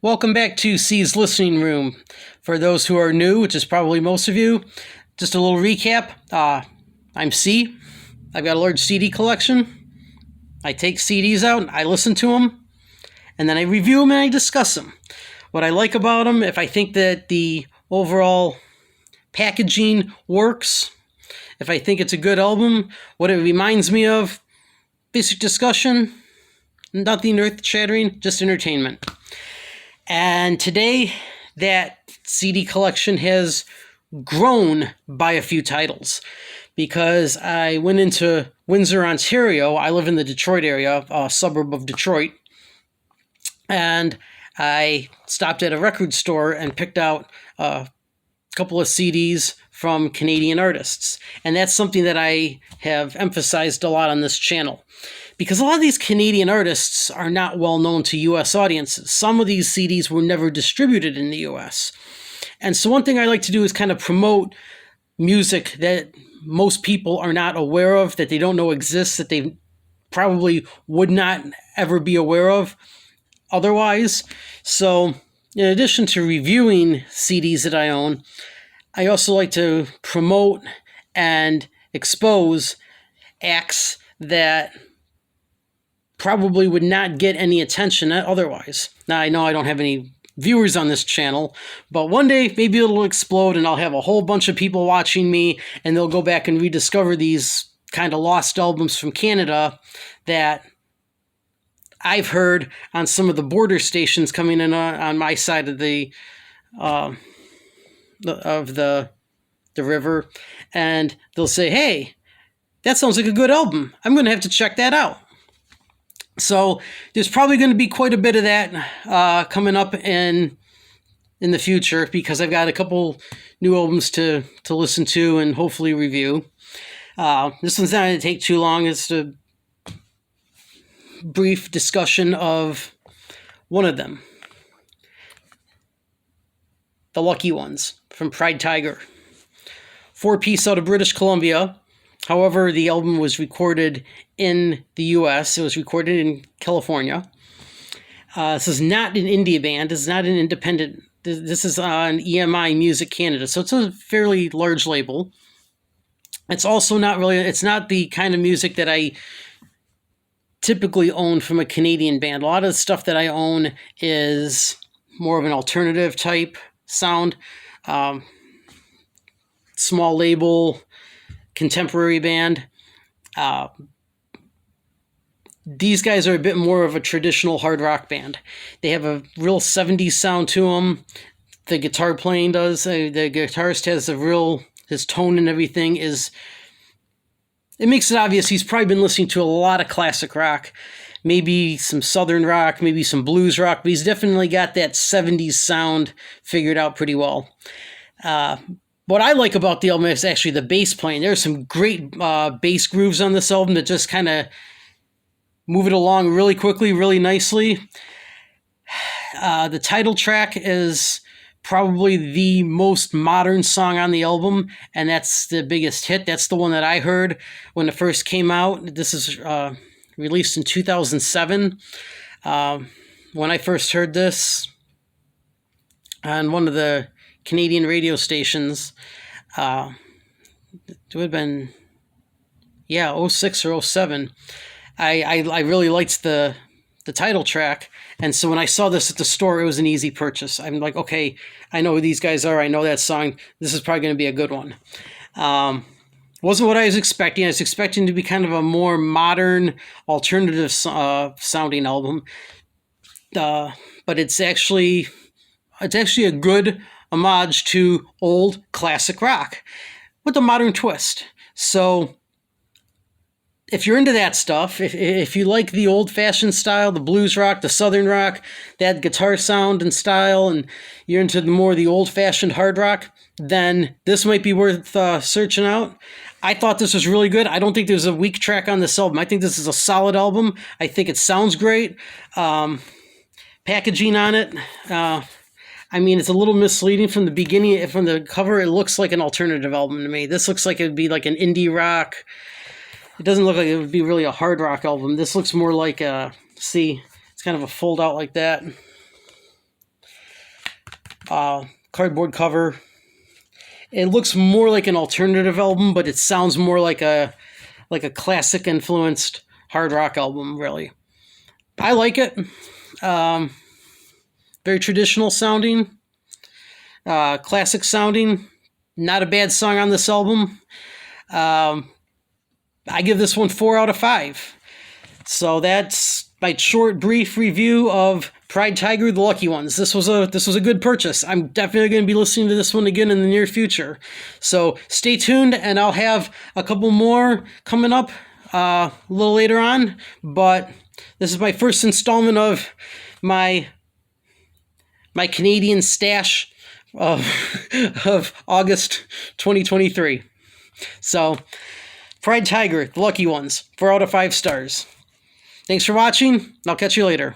Welcome back to C's Listening Room. For those who are new, which is probably most of you, just a little recap. I'm C. I've got a large CD collection. I take CDs out, I listen to them, and then I review them and I discuss them. What I like about them, if I think that the overall packaging works, if I think it's a good album, what it reminds me of, basic discussion, nothing earth-shattering, just entertainment. And today, that CD collection has grown by a few titles because I went into Windsor, Ontario. I live in the Detroit area, a suburb of Detroit. And I stopped at a record store and picked out a couple of CDs from Canadian artists. And that's something that I have emphasized a lot on this channel. Because a lot of these Canadian artists are not well known to US audiences. Some of these CDs were never distributed in the US. And so one thing I like to do is kind of promote music that most people are not aware of, that they don't know exists, that they probably would not ever be aware of otherwise. So in addition to reviewing CDs that I own, I also like to promote and expose acts that probably would not get any attention otherwise. Now, I know I don't have any viewers on this channel, but one day maybe it'll explode and I'll have a whole bunch of people watching me and they'll go back and rediscover these kind of lost albums from Canada that I've heard on some of the border stations coming in on my side of the river, and they'll say, "Hey, that sounds like a good album. I'm going to have to check that out." So there's probably going to be quite a bit of that coming up in the future because I've got a couple new albums to listen to and hopefully review. This one's not going to take too long. It's a brief discussion of one of them. The Lucky Ones from Pride Tiger. 4-piece out of British Columbia. However, the album was recorded in the US. It was recorded in California. This is not an indie band. This is not an independent. This is on EMI Music Canada. So it's a fairly large label. It's also not really, it's not the kind of music that I typically own from a Canadian band. A lot of the stuff that I own is more of an alternative type sound. Small label, contemporary band. These guys are a bit more of a traditional hard rock band. They have a real 70s sound to them. The guitar playing does. The guitarist has his tone and everything is, it makes it obvious he's probably been listening to a lot of classic rock, maybe some southern rock, maybe some blues rock, but he's definitely got that 70s sound figured out pretty well. What I like about the album is actually the bass playing. There's some great bass grooves on this album that just kind of move it along really quickly, really nicely. The title track is probably the most modern song on the album, and that's the biggest hit. That's the one that I heard when it first came out. This is released in 2007. When I first heard this on one of the Canadian radio stations, it would have been, 06 or 07. I really liked the title track, and so when I saw this at the store, it was an easy purchase. I'm like, okay, I know who these guys are. I know that song. This is probably going to be a good one. Wasn't what I was expecting. I was expecting to be kind of a more modern, alternative sounding album, but it's actually a good homage to old classic rock with a modern twist. So if you're into that stuff, if you like the old-fashioned style, the blues rock, the southern rock, that guitar sound and style, and you're into the old-fashioned hard rock, then this might be worth searching out. I thought this was really good. I don't think there's a weak track on this album. I think this is a solid album. I think it sounds great. Packaging on it, it's a little misleading from the beginning. From the cover, it looks like an alternative album to me. This looks like it would be like an indie rock. It doesn't look like it would be really a hard rock album. This looks more like it's kind of a fold out like that. cardboard cover. It looks more like an alternative album, but it sounds more like a classic influenced hard rock album, really. I like it. Very traditional sounding, classic sounding. Not a bad song on this album. I give this one 4 out of 5. So that's my short, brief review of Pride Tiger, The Lucky Ones. This was a good purchase. I'm definitely going to be listening to this one again in the near future. So stay tuned, and I'll have a couple more coming up a little later on. But this is my first installment of my Canadian stash of August 2023. So, Pride Tiger, The Lucky Ones, 4 out of 5 stars. Thanks for watching. I'll catch you later.